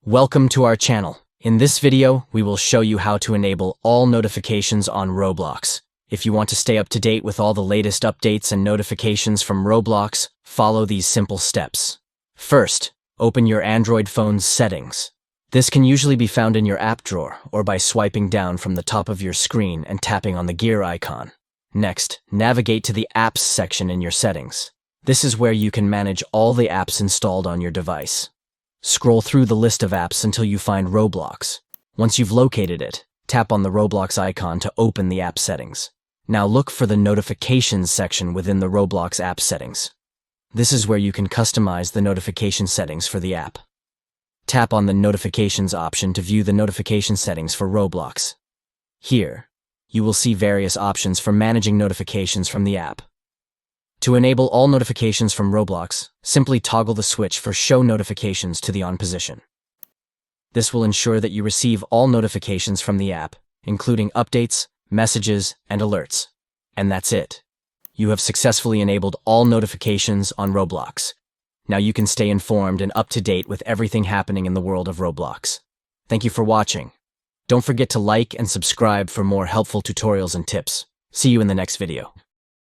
Welcome to our channel. In this video, we will show you how to enable all notifications on Roblox. If you want to stay up to date with all the latest updates and notifications from Roblox, follow these simple steps. First, open your Android phone's settings. This can usually be found in your app drawer or by swiping down from the top of your screen and tapping on the gear icon. Next, navigate to the Apps section in your settings. This is where you can manage all the apps installed on your device. Scroll through the list of apps until you find Roblox. Once you've located it, tap on the Roblox icon to open the app settings. Now look for the Notifications section within the Roblox app settings. This is where you can customize the notification settings for the app. Tap on the Notifications option to view the notification settings for Roblox. Here, you will see various options for managing notifications from the app. To enable all notifications from Roblox, simply toggle the switch for Show Notifications to the on position. This will ensure that you receive all notifications from the app, including updates, messages, and alerts. And that's it. You have successfully enabled all notifications on Roblox. Now you can stay informed and up to date with everything happening in the world of Roblox. Thank you for watching. Don't forget to like and subscribe for more helpful tutorials and tips. See you in the next video.